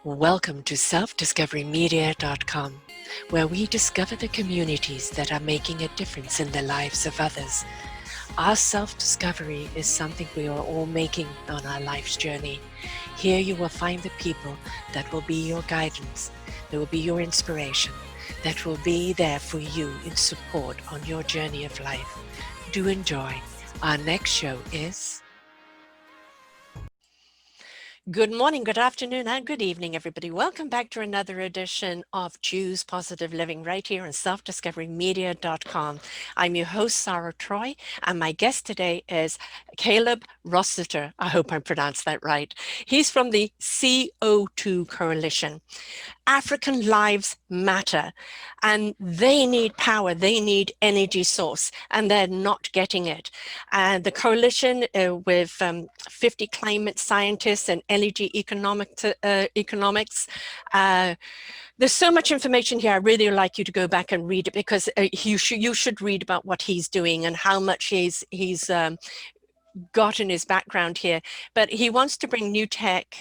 Welcome to selfdiscoverymedia.com, where we discover the communities that are making a difference in the lives of others. Our self-discovery is something we are all making on our life's journey. Here you will find the people that will be your guidance, that will be your inspiration, that will be there for you in support on your journey of life. Do enjoy. Our next show is... Good morning, good afternoon, and good evening, everybody. Welcome back to another edition of Choose Positive Living right here on selfdiscoverymedia.com. I'm your host, Sarah Troy, and my guest today is Caleb Rossiteris. I hope I pronounced that right. He's from the CO2 Coalition. African lives matter, and they need power, they need energy source, and they're not getting it. And the coalition with 50 climate scientists and energy economics, there's so much information here. I really like you to go back and read it, because you should read about what he's doing and how much he's got in his background here. But he wants to bring new tech,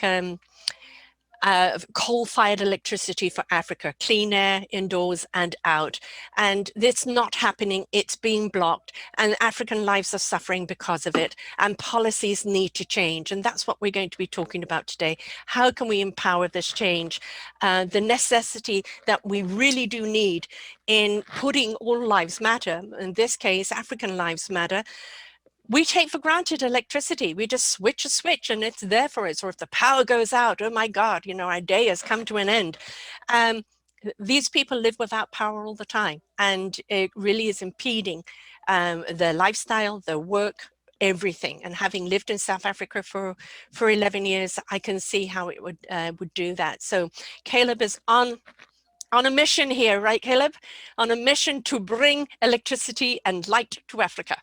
coal-fired electricity for Africa, clean air indoors and out. And it's not happening, it's being blocked, and African lives are suffering because of it, and policies need to change. And that's what we're going to be talking about today. How can we empower this change? The necessity that we really do need in putting all lives matter, in this case, African lives matter. We take for granted electricity. We just switch a switch and it's there for us. Or if the power goes out, oh my God, our day has come to an end. These people live without power all the time, and it really is impeding their lifestyle, their work, everything. And having lived in South Africa for 11 years, I can see how it would do that. So Caleb is on a mission here, right, Caleb? On a mission to bring electricity and light to Africa.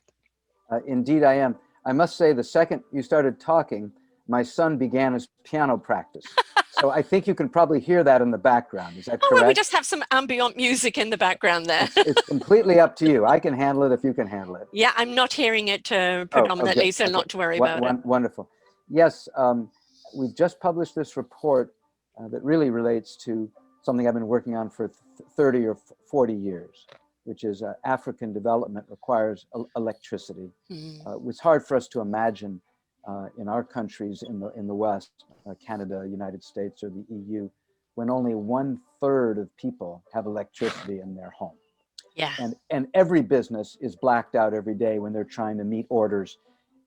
Indeed, I am. I must say, the second you started talking, my son began his piano practice. So I think you can probably hear that in the background. Is that correct? Well, we just have some ambient music in the background there. It's completely up to you. I can handle it if you can handle it. Yeah, I'm not hearing it predominantly, so not to worry about it. Wonderful. Yes, we've just published this report that really relates to something I've been working on for 30 or 40 years, which is African development requires electricity. It's hard for us to imagine in our countries in the West, Canada, United States, or the EU, when only 1/3 of people have electricity in their home. Yeah. And every business is blacked out every day when they're trying to meet orders.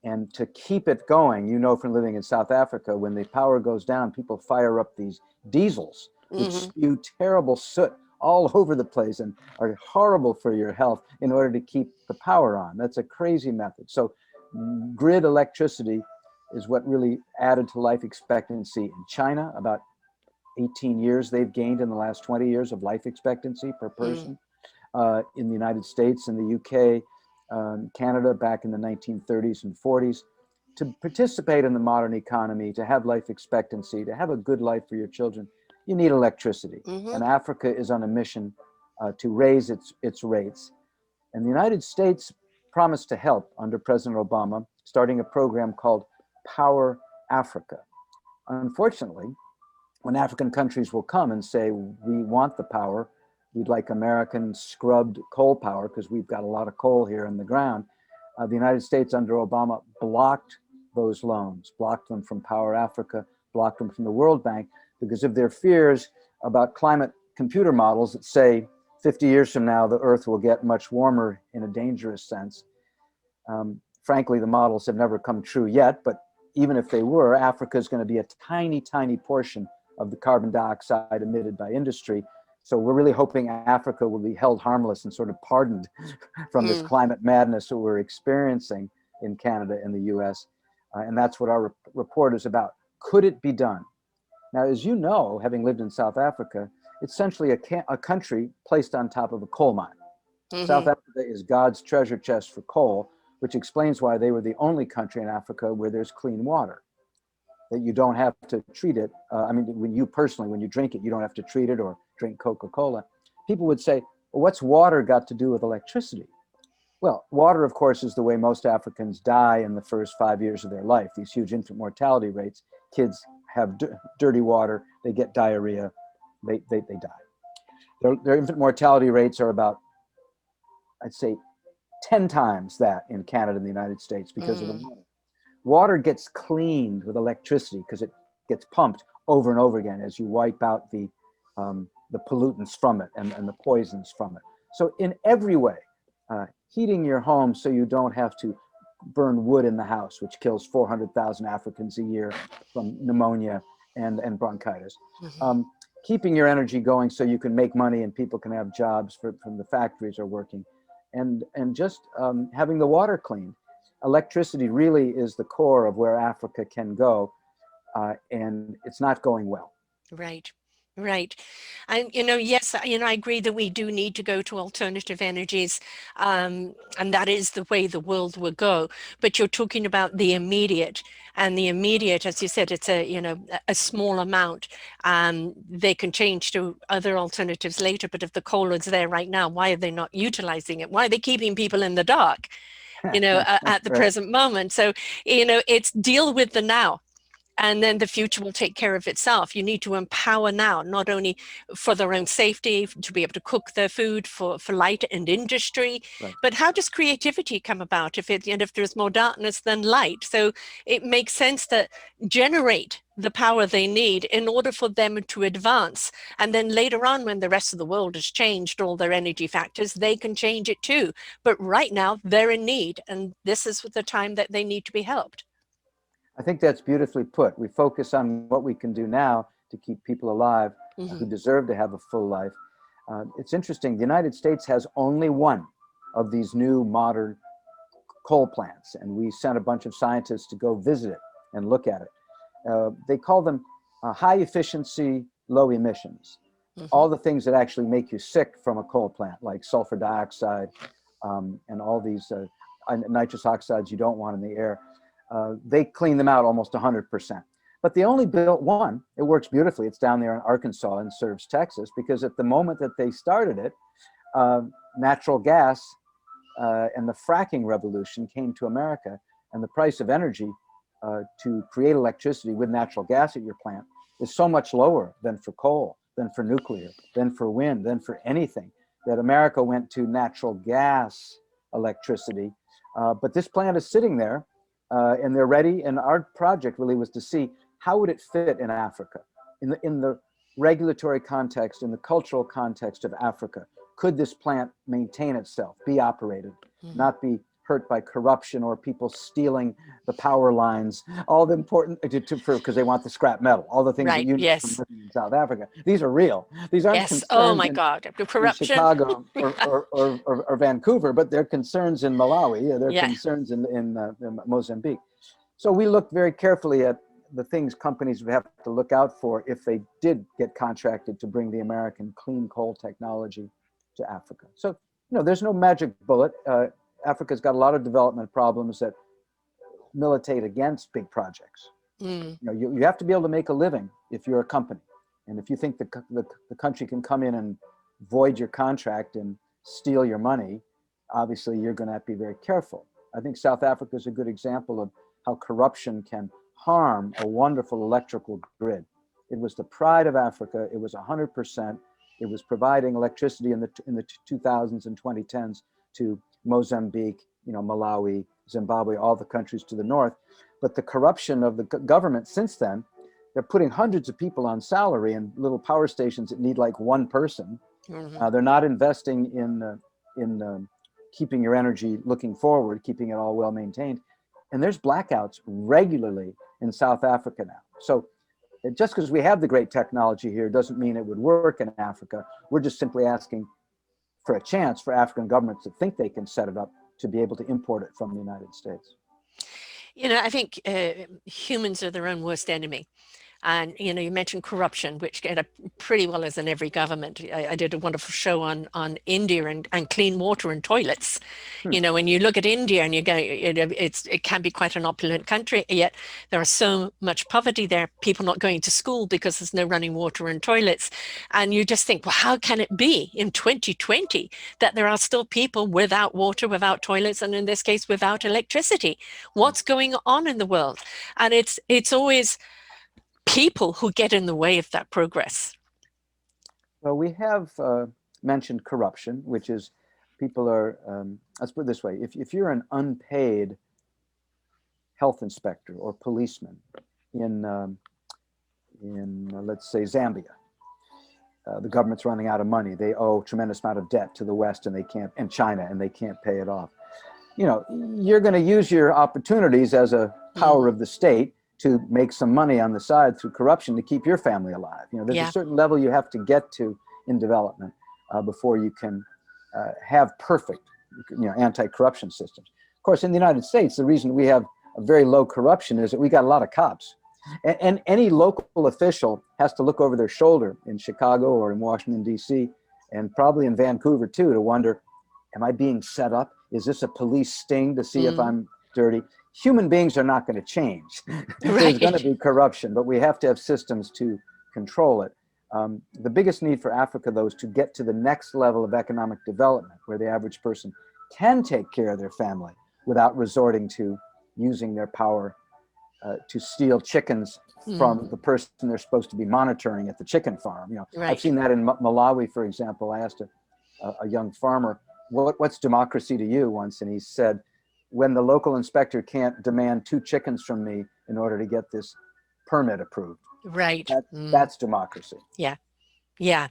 And to keep it going, from living in South Africa, when the power goes down, people fire up these diesels, which spew terrible soot all over the place and are horrible for your health in order to keep the power on. That's a crazy method. So grid electricity is what really added to life expectancy in China. About 18 years they've gained in the last 20 years of life expectancy per person. In the United States and the UK, Canada back in the 1930s and 40s. To participate in the modern economy, to have life expectancy, to have a good life for your children, you need electricity. And Africa is on a mission to raise its rates. And the United States promised to help under President Obama, starting a program called Power Africa. Unfortunately, when African countries will come and say, we want the power, we'd like American scrubbed coal power because we've got a lot of coal here in the ground, the United States under Obama blocked those loans, blocked them from Power Africa, blocked them from the World Bank, because of their fears about climate computer models that say 50 years from now, the Earth will get much warmer in a dangerous sense. Frankly, the models have never come true yet, but even if they were, Africa is going to be a tiny, tiny portion of the carbon dioxide emitted by industry. So we're really hoping Africa will be held harmless and sort of pardoned from this climate madness that we're experiencing in Canada and the US. And that's what our report is about. Could it be done? Now, as you know, having lived in South Africa, it's essentially a country placed on top of a coal mine. South Africa is God's treasure chest for coal, which explains why they were the only country in Africa where there's clean water, that you don't have to treat it. When you drink it, you don't have to treat it or drink Coca-Cola. People would say, well, what's water got to do with electricity? Well, water, of course, is the way most Africans die in the first 5 years of their life. These huge infant mortality rates, kids have dirty water, they get diarrhea, they die. Their infant mortality rates are about, I'd say, 10 times that in Canada and the United States because of the water. Water gets cleaned with electricity because it gets pumped over and over again as you wipe out the pollutants from it and the poisons from it. So in every way, heating your home so you don't have to burn wood in the house, which kills 400,000 Africans a year from pneumonia and bronchitis. Keeping your energy going so you can make money and people can have jobs from the factories are working. And just having the water cleaned. Electricity really is the core of where Africa can go, and it's not going well. Right. Right. And, yes, I agree that we do need to go to alternative energies, and that is the way the world will go. But you're talking about the immediate, and the immediate, as you said, it's a small amount. They can change to other alternatives later, but if the coal is there right now, why are they not utilizing it? Why are they keeping people in the dark, at the Right. present moment? So, it's deal with the now. And then the future will take care of itself. You need to empower now, not only for their own safety, to be able to cook their food for light and industry, Right. but how does creativity come about if there's more darkness than light? So it makes sense that generate the power they need in order for them to advance. And then later on, when the rest of the world has changed all their energy factors, they can change it too. But right now they're in need, and this is the time that they need to be helped. I think that's beautifully put. We focus on what we can do now to keep people alive who deserve to have a full life. It's interesting, the United States has only one of these new modern coal plants, and we sent a bunch of scientists to go visit it and look at it. They call them high efficiency, low emissions. All the things that actually make you sick from a coal plant, like sulfur dioxide and all these nitrous oxides you don't want in the air. They clean them out almost 100%. But they only built one. It works beautifully. It's down there in Arkansas and serves Texas, because at the moment that they started it, natural gas and the fracking revolution came to America, and the price of energy to create electricity with natural gas at your plant is so much lower than for coal, than for nuclear, than for wind, than for anything, that America went to natural gas electricity. But this plant is sitting there, and they're ready. And our project really was to see how would it fit in Africa, in the regulatory context, in the cultural context of Africa. Could this plant maintain itself, be operated, not be hurt by corruption or people stealing the power lines, all the important, because they want the scrap metal, all the things that you know from living in South Africa. These are real. These aren't concerns Oh my God, the corruption in Chicago or Vancouver, but they're concerns in Malawi, they're concerns in Mozambique. So we looked very carefully at the things companies would have to look out for if they did get contracted to bring the American clean coal technology to Africa. So, there's no magic bullet. Africa's got a lot of development problems that militate against big projects. You have to be able to make a living if you're a company. And if you think the country can come in and void your contract and steal your money, obviously you're going to have to be very careful. I think South Africa is a good example of how corruption can harm a wonderful electrical grid. It was the pride of Africa. It was 100%. It was providing electricity in the 2000s and 2010s to Mozambique, Malawi, Zimbabwe, all the countries to the north. But the corruption of the government since then, they're putting hundreds of people on salary in little power stations that need like one person. They're not investing in keeping your energy looking forward, keeping it all well maintained. And there's blackouts regularly in South Africa now. So just because we have the great technology here doesn't mean it would work in Africa. We're just simply asking for a chance for African governments to think they can set it up to be able to import it from the United States. I think humans are their own worst enemy. And, you mentioned corruption, which pretty well is in every government. I did a wonderful show on India and clean water and toilets. When you look at India and you go, it can be quite an opulent country, yet there is so much poverty there, people not going to school because there's no running water and toilets. And you just think, well, how can it be in 2020 that there are still people without water, without toilets, and in this case, without electricity? What's going on in the world? And it's always people who get in the way of that progress? Well, we have mentioned corruption, which is people are, let's put it this way, if you're an unpaid health inspector or policeman in let's say, Zambia, the government's running out of money. They owe a tremendous amount of debt to the West and they can't, and China, and they can't pay it off. You know, you're going to use your opportunities as a power of the state to make some money on the side through corruption to keep your family alive. You know, there's a certain level you have to get to in development before you can have perfect, anti-corruption systems. Of course, in the United States, the reason we have a very low corruption is that we got a lot of cops. And any local official has to look over their shoulder in Chicago or in Washington, D.C., and probably in Vancouver, too, to wonder, am I being set up? Is this a police sting to see if I'm dirty? Human beings are not going to change. There's going to be corruption, but we have to have systems to control it. The biggest need for Africa, though, is to get to the next level of economic development where the average person can take care of their family without resorting to using their power to steal chickens from the person they're supposed to be monitoring at the chicken farm. You know, I've seen that in Malawi, for example. I asked a young farmer, what's democracy to you once? And he said, when the local inspector can't demand 2 chickens from me in order to get this permit approved. Right. That's democracy. Yeah. Yeah.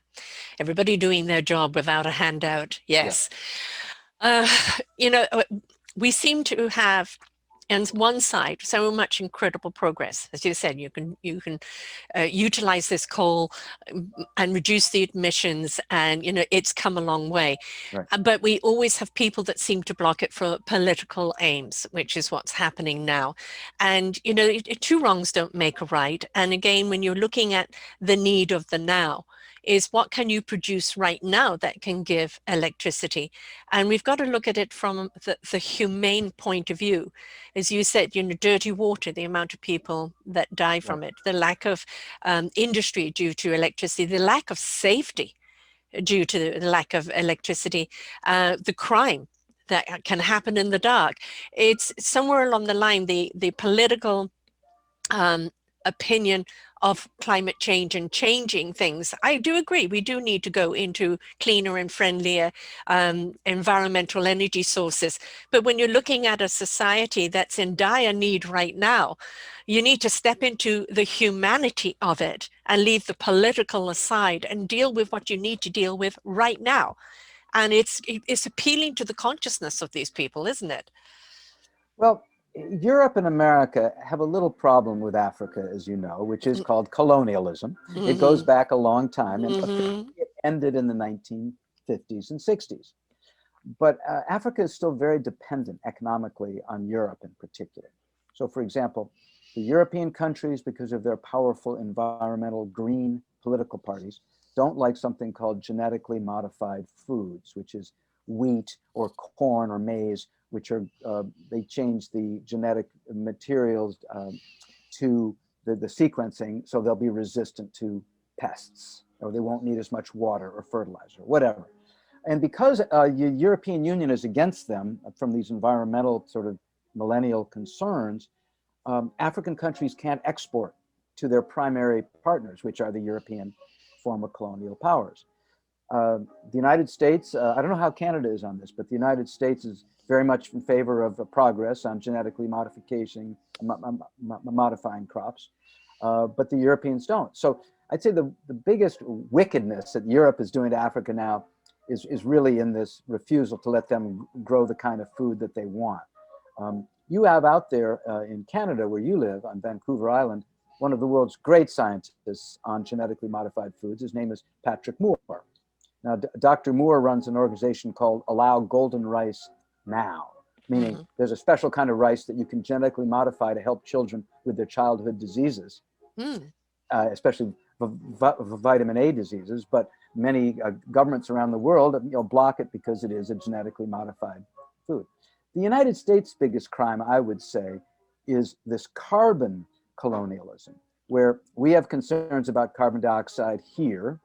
Everybody doing their job without a handout. Yes. Yeah. We seem to have, on one side, so much incredible progress. As you said, you can utilize this coal and reduce the emissions, and it's come a long way. Right. But we always have people that seem to block it for political aims, which is what's happening now. And 2 wrongs don't make a right. And again, when you're looking at the need of the now, is what can you produce right now that can give electricity? And we've got to look at it from the humane point of view. As you said, dirty water, the amount of people that die from it, the lack of industry due to electricity, the lack of safety due to the lack of electricity, the crime that can happen in the dark. It's somewhere along the line, the political opinion of climate change and changing things. I do agree, we do need to go into cleaner and friendlier environmental energy sources. But when you're looking at a society that's in dire need right now, you need to step into the humanity of it and leave the political aside and deal with what you need to deal with right now. And it's appealing to the consciousness of these people, isn't it? Well, Europe and America have a little problem with Africa, as you know, which is called colonialism. It goes back a long time, and it ended in the 1950s and 60s. But Africa is still very dependent economically on Europe in particular. So, for example, the European countries, because of their powerful environmental green political parties, don't like something called genetically modified foods, which is wheat or corn or maize, which are, they change the genetic materials to the sequencing, so they'll be resistant to pests, or they won't need as much water or fertilizer, whatever. And because the European Union is against them from these environmental sort of millennial concerns, African countries can't export to their primary partners, which are the European former colonial powers. The United States, I don't know how Canada is on this, but the United States is very much in favor of progress on genetically modifying crops, but the Europeans don't. So I'd say the biggest wickedness that Europe is doing to Africa now is really in this refusal to let them grow the kind of food that they want. You have out there in Canada, where you live, on Vancouver Island, one of the world's great scientists on genetically modified foods. His name is Patrick Moore. Now, Dr. Moore runs an organization called Allow Golden Rice Now, meaning there's a special kind of rice that you can genetically modify to help children with their childhood diseases, especially vitamin A diseases. But many governments around the world block it because it is a genetically modified food. The United States' biggest crime, I would say, is this carbon colonialism, where we have concerns about carbon dioxide here.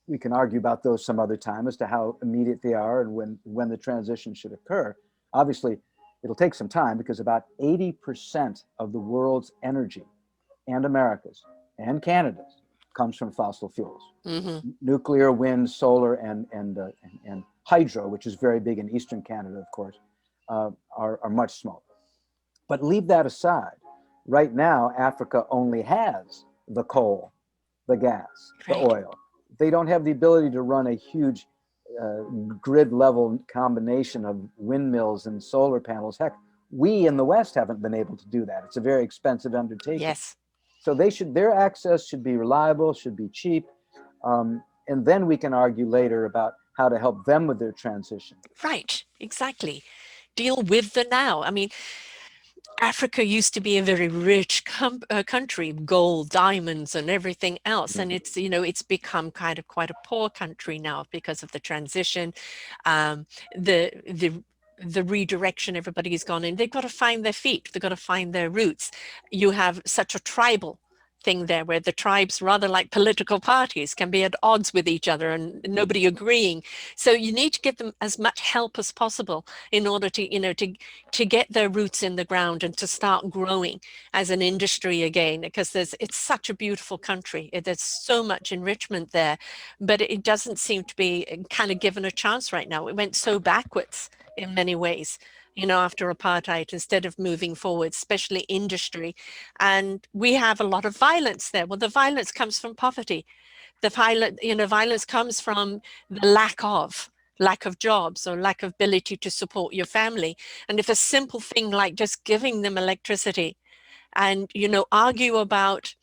We can argue about those some other time as to how immediate they are and when the transition should occur. Obviously, it'll take some time because about 80% of the world's energy and America's and Canada's comes from fossil fuels. Mm-hmm. Nuclear, wind, solar, and hydro, which is very big in Eastern Canada, of course, are much smaller. But leave that aside. Right now, Africa only has the coal, the gas, the Right. oil. They don't have the ability to run a huge grid level combination of windmills and solar panels. Heck, we in the West haven't been able to do that. It's a very expensive undertaking. Yes. So their access should be reliable, should be cheap. And then we can argue later about how to help them with their transition. Right. Exactly. Deal with the now. I mean, Africa used to be a very rich country, gold, diamonds, and everything else. And it's, it's become kind of quite a poor country now because of the transition, um, the, the, the redirection everybody's gone in. They've got to find their feet. They've got to find their roots. You have such a tribal thing there where the tribes, rather like political parties, can be at odds with each other and nobody agreeing. So you need to give them as much help as possible in order to, to get their roots in the ground and to start growing as an industry again, because it's such a beautiful country. There's so much enrichment there, but it doesn't seem to be kind of given a chance right now. It went so backwards in many ways, after apartheid, instead of moving forward, especially industry. And we have a lot of violence there. Well, the violence comes from poverty. The violence comes from the lack of jobs or lack of ability to support your family. And if a simple thing like just giving them electricity and, argue about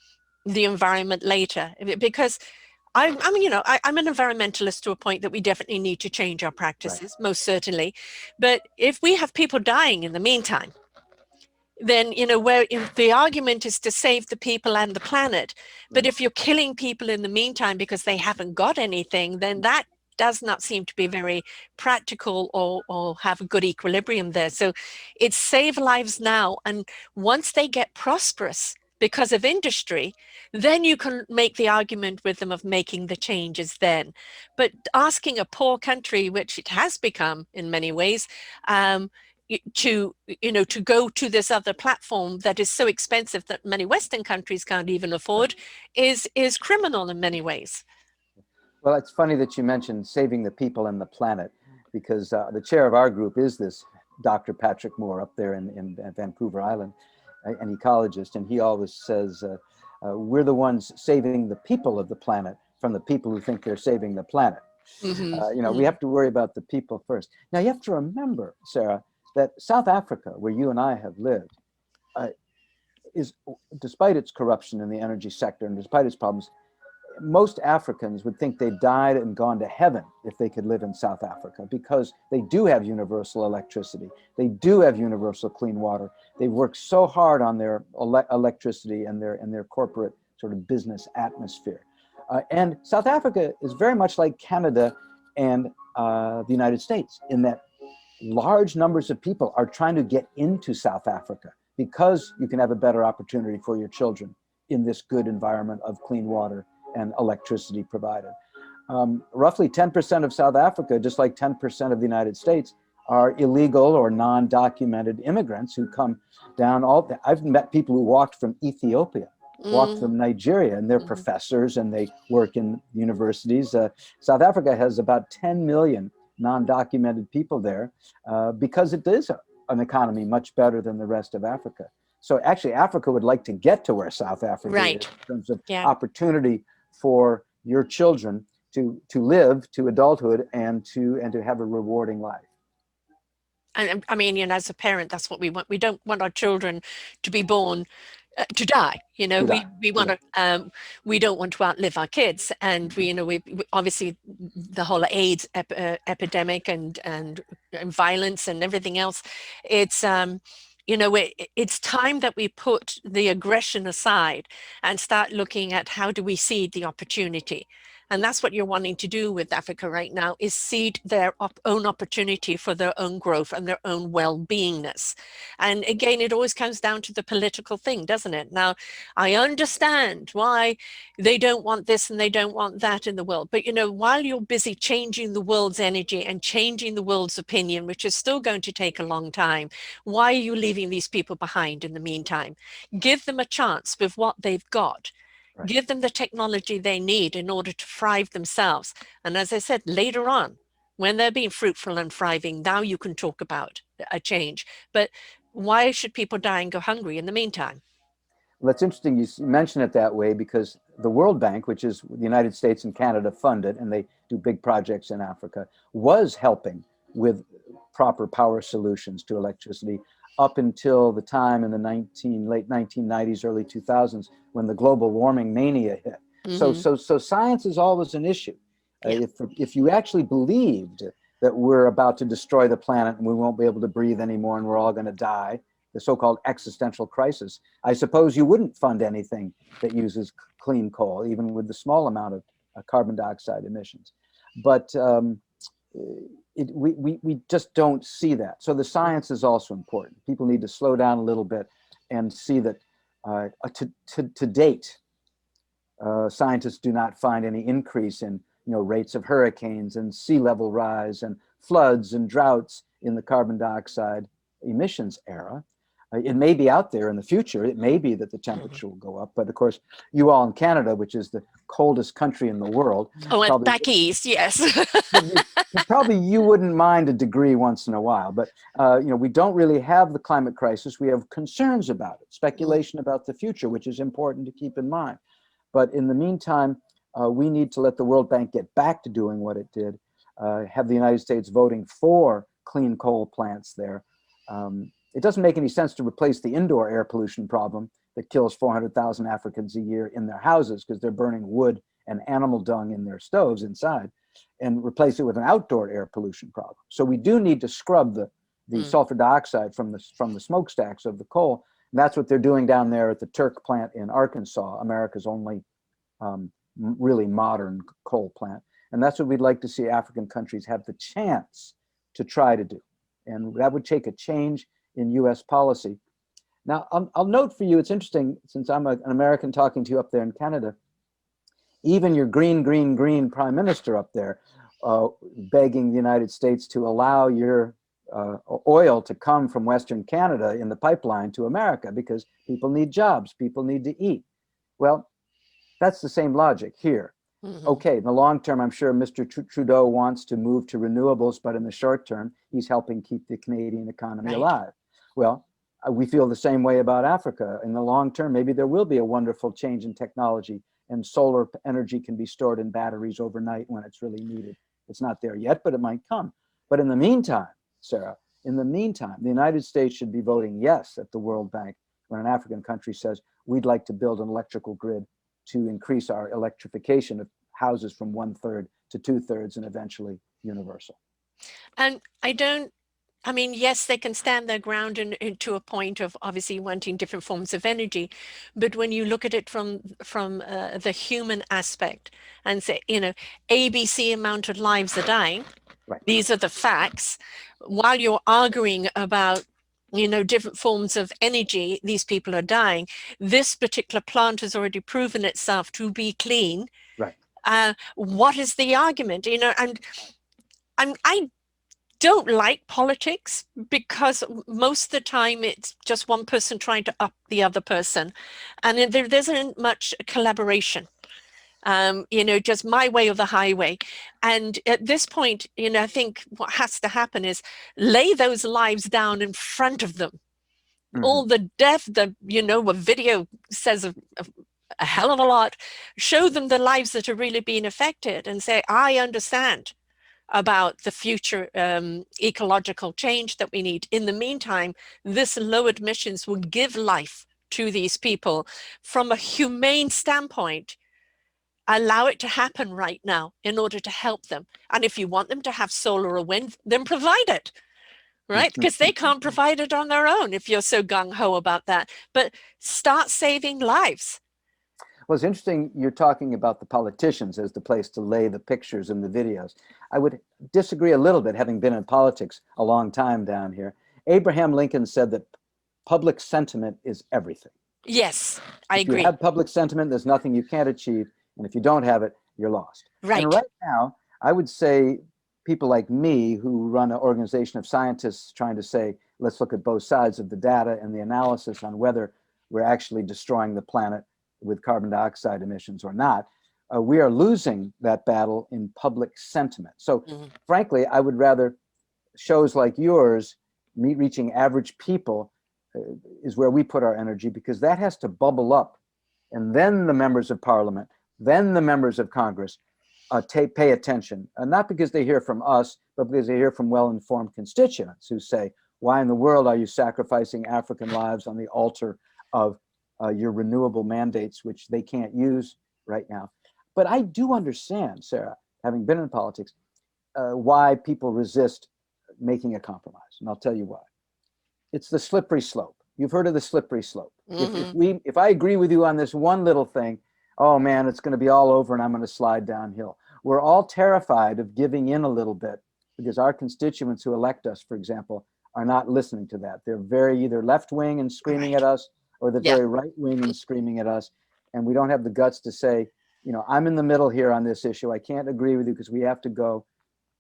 the environment later, because I'm an environmentalist to a point that we definitely need to change our Right. practices, most certainly. But if we have people dying in the meantime, then, where if the argument is to save the people and the planet, but if you're killing people in the meantime because they haven't got anything, then that does not seem to be very practical or have a good equilibrium there. So it's save lives now. And once they get prosperous because of industry, then you can make the argument with them of making the changes then. But asking a poor country, which it has become in many ways, to go to this other platform that is so expensive that many Western countries can't even afford is criminal in many ways. Well, it's funny that you mentioned saving the people and the planet, because the chair of our group is this Dr. Patrick Moore up there in Vancouver Island, an ecologist, and he always says, we're the ones saving the people of the planet from the people who think they're saving the planet. We have to worry about the people first. Now, you have to remember, Sarah, that South Africa, where you and I have lived, is, despite its corruption in the energy sector and despite its problems, most Africans would think they died and gone to heaven if they could live in South Africa, because they do have universal electricity. They do have universal clean water. They've worked so hard on their electricity and their corporate sort of business atmosphere. And South Africa is very much like Canada and the United States, in that large numbers of people are trying to get into South Africa because you can have a better opportunity for your children in this good environment of clean water and electricity provided. Roughly 10% of South Africa, just like 10% of the United States, are illegal or non-documented immigrants who come down. I've met people who walked from Ethiopia, walked from Nigeria, and they're professors and they work in universities. South Africa has about 10 million non-documented people there because it is an economy much better than the rest of Africa. So actually, Africa would like to get to where South Africa is in terms of opportunity for your children to live to adulthood and to have a rewarding life. And I mean, as a parent, that's what we want. We don't want our children to be born to die. We want to. We don't want to outlive our kids, and we obviously the whole AIDS epidemic and violence and everything else. It's it's time that we put the aggression aside and start looking at how do we seed the opportunity. And that's what you're wanting to do with Africa right now, is seed their own opportunity for their own growth and their own well-beingness. And again, it always comes down to the political thing, doesn't it? Now, I understand why they don't want this and they don't want that in the world. But, while you're busy changing the world's energy and changing the world's opinion, which is still going to take a long time, why are you leaving these people behind in the meantime? Give them a chance with what they've got. Give them the technology they need in order to thrive themselves. And as I said, later on, when they're being fruitful and thriving, now you can talk about a change. But why should people die and go hungry in the meantime? Well, it's interesting you mention it that way, because the World Bank, which is the United States and Canada funded, and they do big projects in Africa, was helping with proper power solutions to electricity up until the time in the late 1990s, early 2000s, when the global warming mania hit. So science is always an issue. Yeah. If you actually believed that we're about to destroy the planet and we won't be able to breathe anymore and we're all going to die, the so-called existential crisis, I suppose you wouldn't fund anything that uses clean coal, even with the small amount of carbon dioxide emissions. But we just don't see that. So the science is also important. People need to slow down a little bit and see that to date, scientists do not find any increase in rates of hurricanes and sea level rise and floods and droughts in the carbon dioxide emissions era. It may be out there in the future. It may be that the temperature will go up. But of course, you all in Canada, which is the coldest country in the world. Oh, and back east, yes. Probably you wouldn't mind a degree once in a while. But, we don't really have the climate crisis. We have concerns about it, speculation about the future, which is important to keep in mind. But in the meantime, we need to let the World Bank get back to doing what it did, have the United States voting for clean coal plants there. It doesn't make any sense to replace the indoor air pollution problem that kills 400,000 Africans a year in their houses because they're burning wood and animal dung in their stoves inside, and replace it with an outdoor air pollution problem. So we do need to scrub the sulfur dioxide from the smokestacks of the coal. And that's what they're doing down there at the Turk plant in Arkansas, America's only really modern coal plant. And that's what we'd like to see African countries have the chance to try to do. And that would take a change in US policy. Now, I'll note for you, it's interesting, since I'm an American talking to you up there in Canada, even your green prime minister up there begging the United States to allow your oil to come from Western Canada in the pipeline to America because people need jobs, people need to eat. Well, that's the same logic here. Okay, in the long term, I'm sure Mr. Trudeau wants to move to renewables, but in the short term, he's helping keep the Canadian economy alive. Well, we feel the same way about Africa. In the long term, maybe there will be a wonderful change in technology and solar energy can be stored in batteries overnight when it's really needed. It's not there yet, but it might come. But in the meantime, Sarah, in the meantime, the United States should be voting yes at the World Bank when an African country says, we'd like to build an electrical grid to increase our electrification of houses from 1/3 to 2/3 and eventually universal. And I mean, yes, they can stand their ground and to a point of obviously wanting different forms of energy. But when you look at it from the human aspect and say, ABC amount of lives are dying, right. These are the facts, while you're arguing about different forms of energy, these people are dying. This particular plant has already proven itself to be clean. Right. What is the argument? And I don't like politics because most of the time it's just one person trying to up the other person, and there isn't much collaboration. Just my way or the highway. And at this point, I think what has to happen is lay those lives down in front of them. All the death, a video says a hell of a lot. Show them the lives that are really being affected and say, I understand about the future ecological change that we need. In the meantime, this low emissions will give life to these people from a humane standpoint. Allow it to happen right now in order to help them. And if you want them to have solar or wind, then provide it, right? Because they can't provide it on their own if you're so gung-ho about that. But start saving lives. Well, it's interesting you're talking about the politicians as the place to lay the pictures and the videos. I would disagree a little bit, having been in politics a long time down here. Abraham Lincoln said that public sentiment is everything. Yes, I agree. If you have public sentiment, there's nothing you can't achieve. And if you don't have it, you're lost. Right. And right now, I would say people like me who run an organization of scientists trying to say, let's look at both sides of the data and the analysis on whether we're actually destroying the planet with carbon dioxide emissions or not, we are losing that battle in public sentiment. So frankly, I would rather shows like yours, reaching average people, is where we put our energy, because that has to bubble up. And then the members of parliament, then the members of Congress pay attention. Not because they hear from us, but because they hear from well-informed constituents who say, why in the world are you sacrificing African lives on the altar of your renewable mandates, which they can't use right now? But I do understand, Sarah, having been in politics, why people resist making a compromise. And I'll tell you why. It's the slippery slope. You've heard of the slippery slope. If I agree with you on this one little thing, oh man, it's going to be all over and I'm going to slide downhill. We're all terrified of giving in a little bit because our constituents who elect us, for example, are not listening to that. They're very either left wing and screaming at us, or they're very right wing and screaming at us. And we don't have the guts to say, you know, I'm in the middle here on this issue. I can't agree with you because we have to go.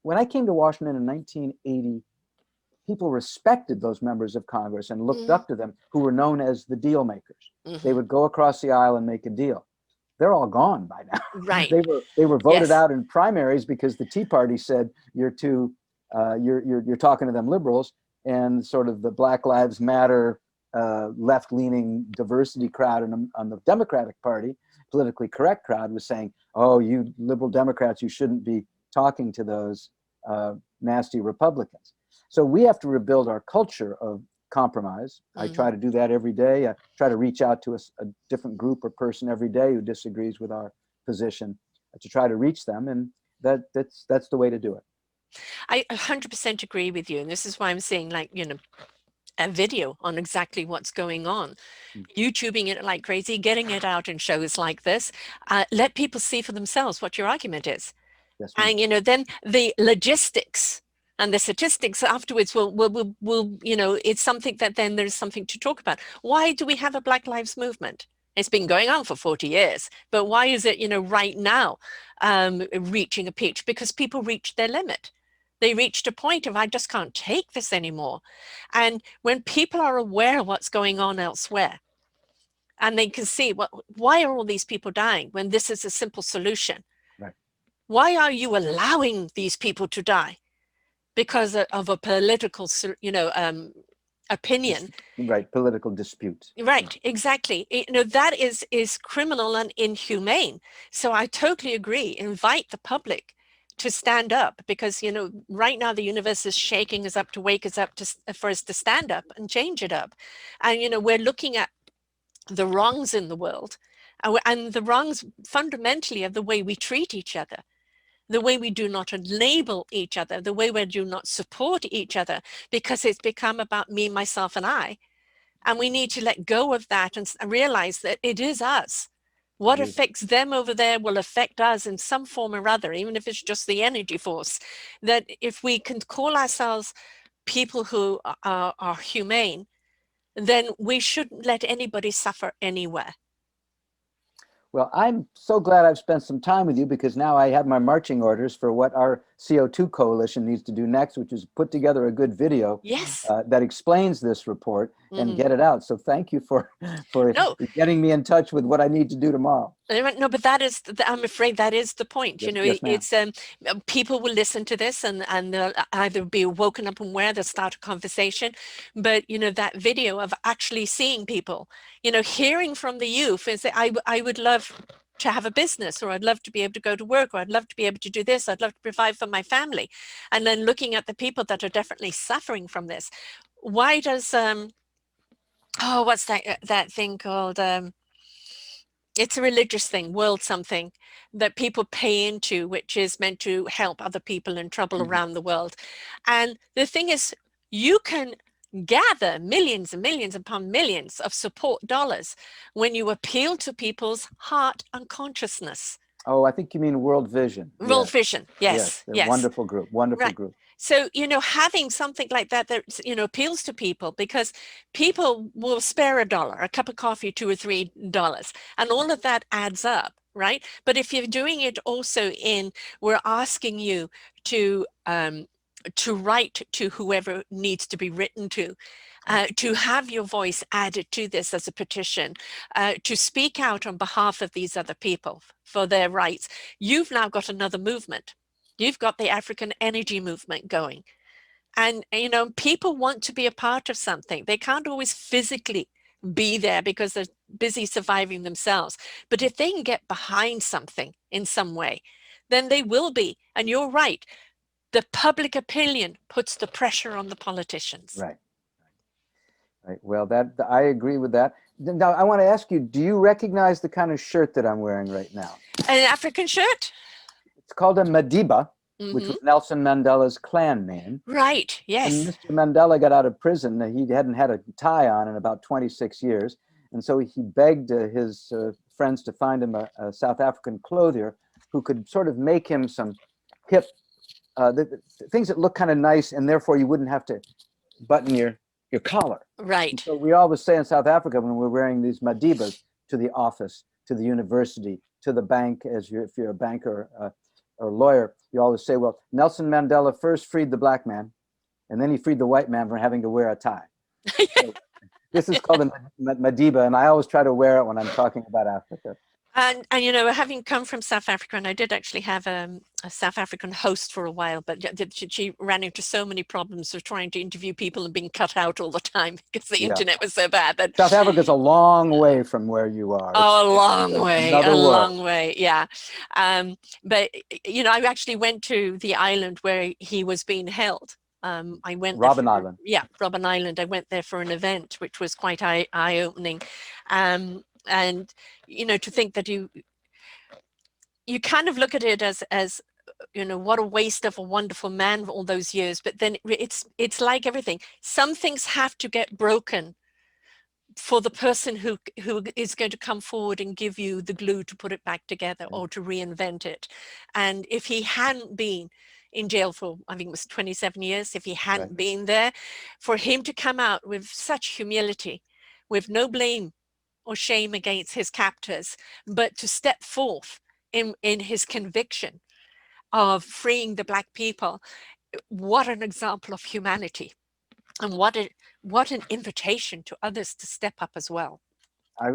When I came to Washington in 1980, people respected those members of Congress and looked up to them, who were known as the deal makers. They would go across the aisle and make a deal. They're all gone by now. Right. They were voted out in primaries because the Tea Party said you're talking to them liberals, and sort of the Black Lives Matter left-leaning diversity crowd on the Democratic Party, politically correct crowd, was saying, oh, you liberal Democrats, you shouldn't be talking to those nasty Republicans. So we have to rebuild our culture of compromise. I try to do that every day. I try to reach out to a different group or person every day who disagrees with our position, to try to reach them. And that's the way to do it. I 100% agree with you. And this is why I'm saying, like, you know, a video on exactly what's going on, YouTubing it like crazy, getting it out in shows like this, let people see for themselves what your argument is. Yes, and, you know, then the logistics and the statistics afterwards will, you know, it's something that then there's something to talk about. Why do we have a Black Lives Movement? It's been going on for 40 years, but why is it, you know, right now reaching a peak? Because people reached their limit. They reached a point of, I just can't take this anymore. And when people are aware of what's going on elsewhere, and they can see, why are all these people dying when this is a simple solution? Right. Why are you allowing these people to die? Because of a political, you know, opinion. Right, political dispute. Right, exactly. You know, that is criminal and inhumane. So I totally agree. Invite the public to stand up, because, you know, right now the universe is shaking us up to wake us up for us to stand up and change it up. And, you know, we're looking at the wrongs in the world, and the wrongs fundamentally of the way we treat each other, the way we do not enable each other, the way we do not support each other, because it's become about me, myself, and I. And we need to let go of that and realize that it is us. What affects them over there will affect us in some form or other, even if it's just the energy force. That if we can call ourselves people who are humane, then we shouldn't let anybody suffer anywhere. Well, I'm so glad I've spent some time with you, because now I have my marching orders for what our CO2 Coalition needs to do next, which is put together a good video that explains this report and get it out. So thank you for getting me in touch with what I need to do tomorrow. No, but that is, I'm afraid that is the point. You know, it's people will listen to this and they'll either be woken up and they'll start a conversation. But, you know, that video of actually seeing people, you know, hearing from the youth and say, I would love to have a business, or I'd love to be able to go to work, or I'd love to be able to do this, I'd love to provide for my family. And then looking at the people that are definitely suffering from this. Why does, what's that thing called? It's a religious thing, world something, that people pay into, which is meant to help other people in trouble around the world. And the thing is, you can gather millions and millions upon millions of support dollars when you appeal to people's heart and consciousness. Oh, I think you mean World Vision. World Vision, yes. Wonderful group, wonderful group. So, you know, having something like that, you know, appeals to people, because people will spare $1, a cup of coffee, $2 or $3, and all of that adds up, right? But if you're doing it also we're asking you to write to whoever needs to be written to, to have your voice added to this as a petition, to speak out on behalf of these other people for their rights. You've now got another movement. You've got the African energy movement going. And, you know, people want to be a part of something. They can't always physically be there because they're busy surviving themselves. But if they can get behind something in some way, then they will be. And you're right. The public opinion puts the pressure on the politicians. Right. Right. Well, I agree with that. Now, I want to ask you, do you recognize the kind of shirt that I'm wearing right now? An African shirt? It's called a Madiba, which was Nelson Mandela's clan name. Right, When yes. Mr. Mandela got out of prison, he hadn't had a tie on in about 26 years. And so he begged his friends to find him a South African clothier who could sort of make him some hip things that look kind of nice, and therefore you wouldn't have to button your collar. Right. And so we always say in South Africa, when we're wearing these Madibas, to the office, to the university, to the bank, if you're a banker or a lawyer, you always say, well, Nelson Mandela first freed the black man, and then he freed the white man from having to wear a tie. So this is called a Madiba, and I always try to wear it when I'm talking about Africa. And you know, having come from South Africa, and I did actually have a South African host for a while, but she ran into so many problems of trying to interview people and being cut out all the time because the internet was so bad. That South Africa's a long way from where you are. Oh, a long way, a long way, yeah. But you know, I actually went to the island where he was being held. I went Robben Island. Yeah, Robben Island. I went there for an event, which was quite eye-opening. And you know, to think that you kind of look at it as you know, what a waste of a wonderful man all those years. But then it's like everything. Some things have to get broken for the person who is going to come forward and give you the glue to put it back together or to reinvent it. And if he hadn't been in jail for, I think it was 27 years, if he hadn't been there, for him to come out with such humility, with no blame or shame against his captors, but to step forth in his conviction of freeing the Black people, what an example of humanity. And what an invitation to others to step up as well. I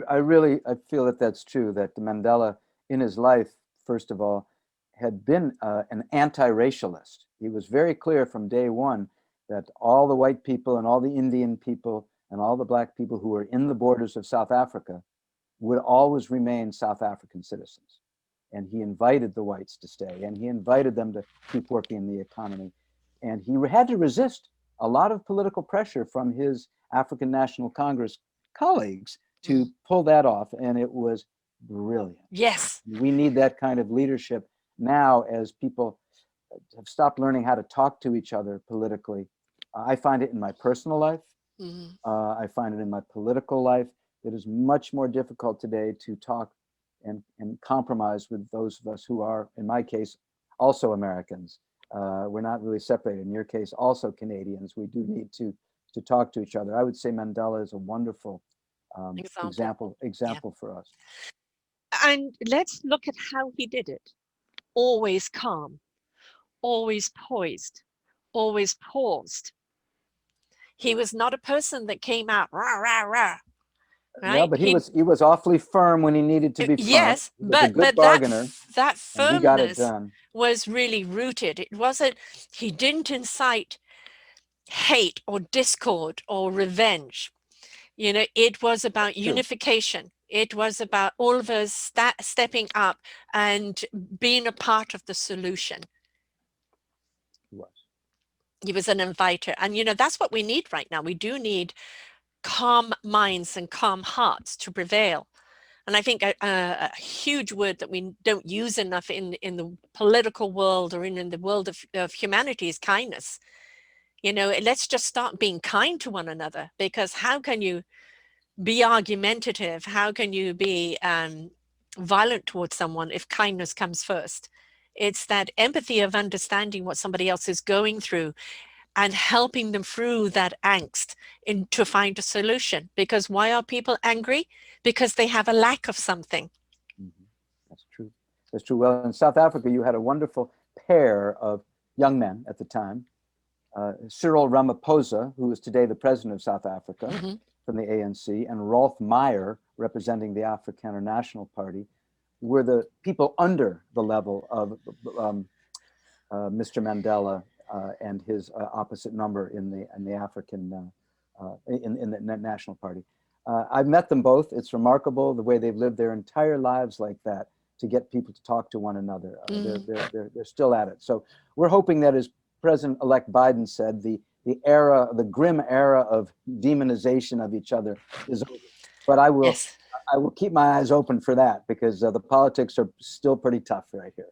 feel that that's true, that Mandela in his life, first of all, had been an anti-racialist. He was very clear from day one that all the white people and all the Indian people and all the black people who were in the borders of South Africa would always remain South African citizens. And he invited the whites to stay, and he invited them to keep working in the economy. And he had to resist a lot of political pressure from his African National Congress colleagues to pull that off, and it was brilliant. Yes. We need that kind of leadership now as people have stopped learning how to talk to each other politically. I find it in my personal life. I find it in my political life. It is much more difficult today to talk and compromise with those of us who are, in my case, also Americans. We're not really separated. In your case, also Canadians. We do need to talk to each other. I would say Mandela is a wonderful example for us. And let's look at how he did it. Always calm, always poised, always paused. He was not a person that came out rah rah rah. Right? Yeah, but he was awfully firm when he needed to be firm. Yes, but that firmness was really rooted. It wasn't, he didn't incite hate or discord or revenge. You know, it was about unification. It was about all of us stepping up and being a part of the solution. He was an inviter. And, you know, that's what we need right now. We do need calm minds and calm hearts to prevail. And I think a huge word that we don't use enough in the political world or in the world of humanity is kindness. You know, let's just start being kind to one another, because how can you be argumentative? How can you be violent towards someone if kindness comes first? It's that empathy of understanding what somebody else is going through and helping them through that angst to find a solution. Because why are people angry? Because they have a lack of something. That's true. That's true. Well, in South Africa, you had a wonderful pair of young men at the time, Cyril Ramaphosa, who is today the president of South Africa Mm-hmm. from the ANC, and Rolf Meyer, representing the Afrikaner National Party, were the people under the level of Mr. Mandela and his opposite number in the African in the National Party. I've met them both. It's remarkable the way they've lived their entire lives like that to get people to talk to one another. They're still at it. So we're hoping that, as President-elect Biden said, the grim era of demonization of each other is over. But I will keep my eyes open for that, because the politics are still pretty tough right here.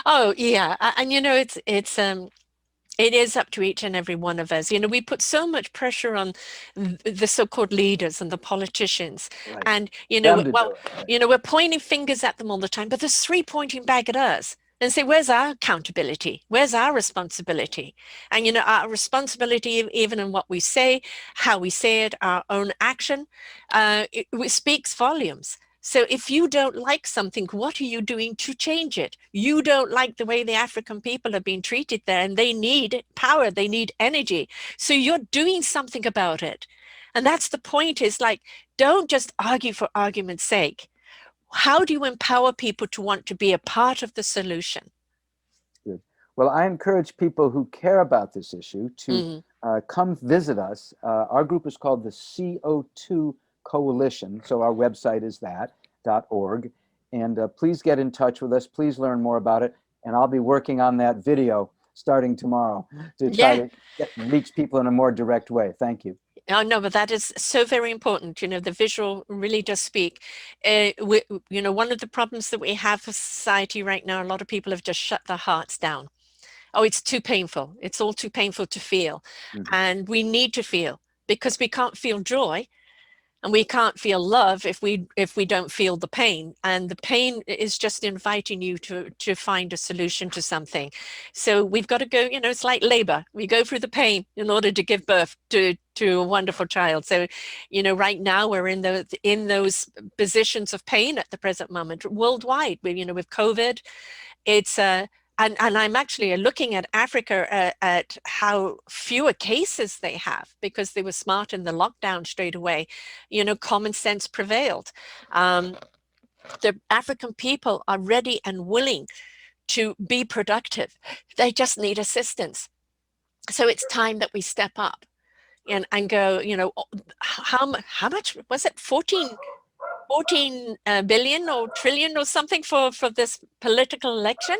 Oh yeah, and it is up to each and every one of us. We put so much pressure on the so-called leaders and the politicians, Right. and we're pointing fingers at them all the time, but there's three pointing back at us and say, where's our accountability? Where's our responsibility? And our responsibility, even in what we say, how we say it, our own action, it speaks volumes. So if you don't like something, what are you doing to change it? You don't like the way the African people have been treated there, and they need power, they need energy. So you're doing something about it. And that's the point, is like, don't just argue for argument's sake. How do you empower people to want to be a part of the solution? Good. Well, I encourage people who care about this issue to come visit us. Our group is called the CO2 Coalition. So our website is that.org. And please get in touch with us. Please learn more about it. And I'll be working on that video starting tomorrow to try to reach people in a more direct way. Thank you. Oh, no, but that is so very important. The visual really does speak. One of the problems that we have for society right now, a lot of people have just shut their hearts down. Oh, it's too painful. It's all too painful to feel. And we need to feel, because we can't feel joy and we can't feel love if we don't feel the pain. And the pain is just inviting you to find a solution to something. So we've got to go, it's like labor. We go through the pain in order to give birth to a wonderful child. So, right now we're in those positions of pain at the present moment worldwide. With COVID, it's and I'm actually looking at Africa at how fewer cases they have, because they were smart in the lockdown straight away. Common sense prevailed. The African people are ready and willing to be productive. They just need assistance. So it's time that we step up and go, how much was it? 14 billion or trillion or something for this political election.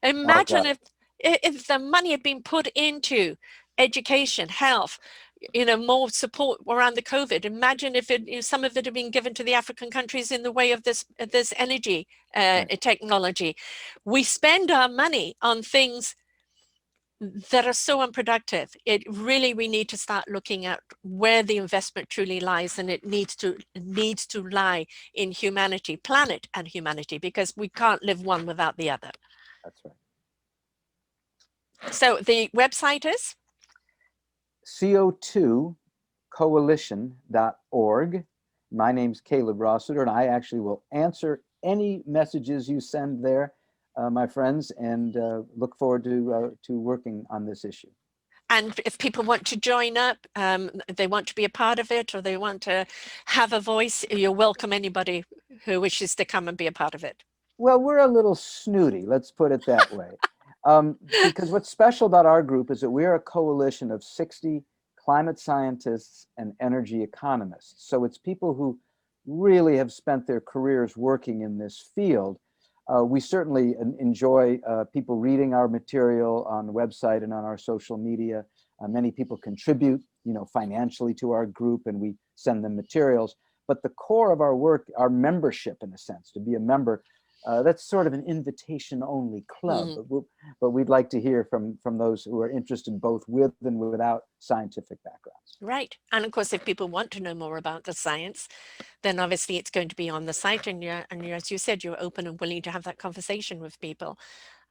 Imagine if the money had been put into education, health, more support around the COVID. Imagine if some of it had been given to the African countries in the way of this energy technology. We spend our money on things that are so unproductive. We need to start looking at where the investment truly lies, and it needs to lie in humanity, planet and humanity, because we can't live one without the other. That's right. So the website is CO2 Coalition.org. My name's Caleb Rossiter, and I actually will answer any messages you send there, my friends, and look forward to working on this issue. And if people want to join up, they want to be a part of it, or they want to have a voice, you're welcome, anybody who wishes to come and be a part of it. Well, we're a little snooty, let's put it that way. Because what's special about our group is that we're a coalition of 60 climate scientists and energy economists. So it's people who really have spent their careers working in this field. We certainly enjoy people reading our material on the website and on our social media. Many people contribute, financially to our group, and we send them materials. But the core of our work, our membership, in a sense, to be a member, that's sort of an invitation-only club. But we'd like to hear from those who are interested both with and without scientific backgrounds. Right. And of course, if people want to know more about the science, then obviously it's going to be on the site. And as you said, you're open and willing to have that conversation with people.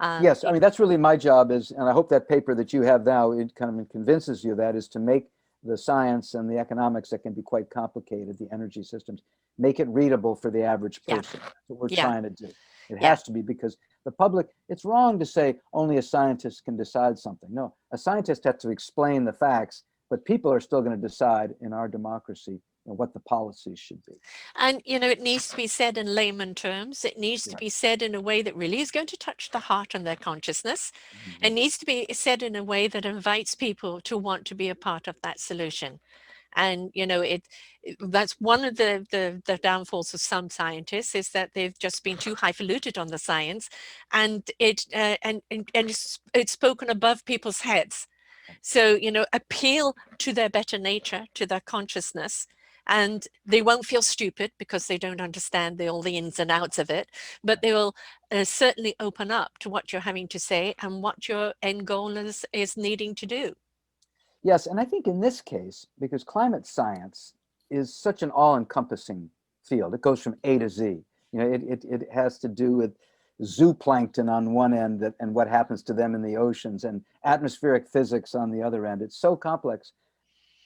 Yes, I mean, that's really my job is, and I hope that paper that you have now, it kind of convinces you that, is to make the science and the economics that can be quite complicated, the energy systems, make it readable for the average person. That's what we're trying to do. It has to be, because The public, it's wrong to say only a scientist can decide something. No, a scientist has to explain the facts, but people are still going to decide in our democracy what the policies should be. And, it needs to be said in layman terms. It needs to be said in a way that really is going to touch the heart and their consciousness. It needs to be said in a way that invites people to want to be a part of that solution. And, that's one of the downfalls of some scientists, is that they've just been too highfalutin on the science, and it's spoken above people's heads. So, appeal to their better nature, to their consciousness, and they won't feel stupid because they don't understand all the ins and outs of it, but they will certainly open up to what you're having to say and what your end goal is needing to do. Yes, and I think in this case, because climate science is such an all-encompassing field, it goes from A to Z. It has to do with zooplankton on one end and what happens to them in the oceans, and atmospheric physics on the other end. It's so complex.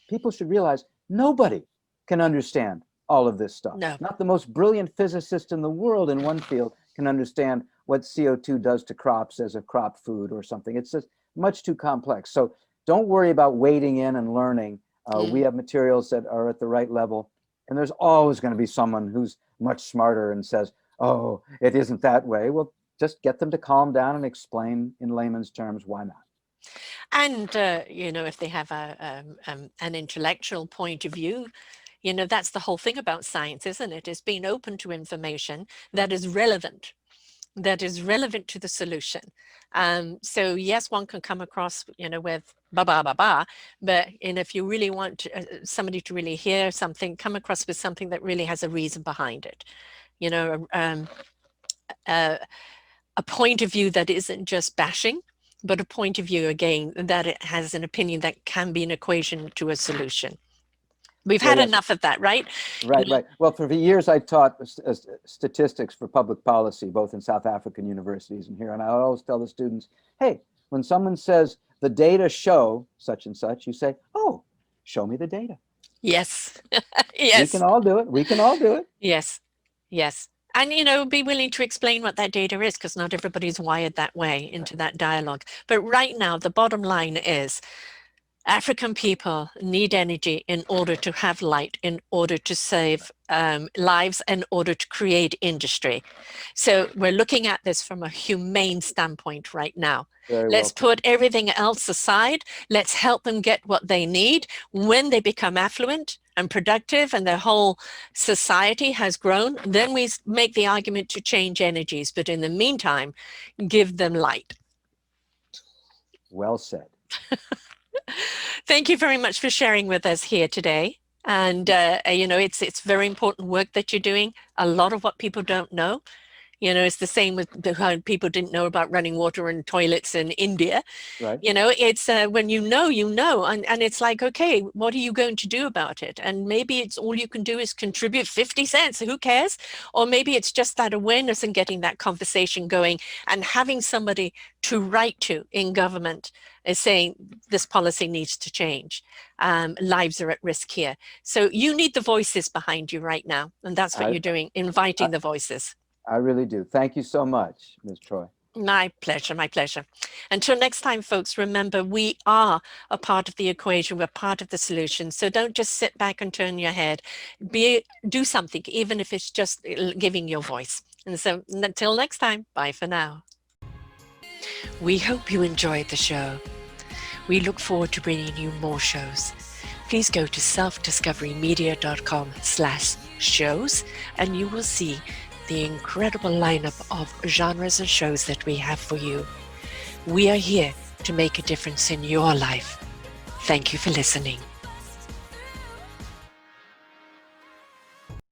People should realize nobody can understand all of this stuff. No. Not the most brilliant physicist in the world in one field can understand what CO2 does to crops as a crop food or something. It's just much too complex. So don't worry about wading in and learning. We have materials that are at the right level, and there's always going to be someone who's much smarter and says, oh, it isn't that way. Well, just get them to calm down and explain in layman's terms why not. And, if they have an intellectual point of view, that's the whole thing about science, isn't it? It's being open to information that is relevant to the solution. So yes, one can come across, with ba, but if you really want somebody to really hear something, come across with something that really has a reason behind it. A point of view that isn't just bashing, but a point of view, again, that it has an opinion that can be an equation to a solution. We've had enough of that, right? Right. Well, for years I taught statistics for public policy, both in South African universities and here. And I always tell the students, hey, when someone says the data show such and such, you say, oh, show me the data. Yes. Yes. We can all do it. Yes. And, be willing to explain what that data is, because not everybody's wired that way into that dialogue. But right now, the bottom line is, African people need energy in order to have light, in order to save lives, in order to create industry. So we're looking at this from a humane standpoint right now. Let's put everything else aside. Let's help them get what they need. When they become affluent and productive and their whole society has grown, then we make the argument to change energies. But in the meantime, give them light. Well said. Thank you very much for sharing with us here today. And, it's very important work that you're doing. A lot of what people don't know, it's the same with how people didn't know about running water and toilets in India. Right. It's when you know, and it's like, okay, what are you going to do about it? And maybe it's all you can do is contribute 50 cents. Who cares? Or maybe it's just that awareness and getting that conversation going and having somebody to write to in government is saying this policy needs to change. Lives are at risk here. So you need the voices behind you right now. And that's what you're doing, inviting the voices. I really do. Thank you so much, Ms. Troy. My pleasure. Until next time, folks, remember, we are a part of the equation. We're part of the solution. So don't just sit back and turn your head. Do something, even if it's just giving your voice. And so until next time, bye for now. We hope you enjoyed the show. We look forward to bringing you more shows. Please go to selfdiscoverymedia.com/shows and you will see the incredible lineup of genres and shows that we have for you. We are here to make a difference in your life. Thank you for listening.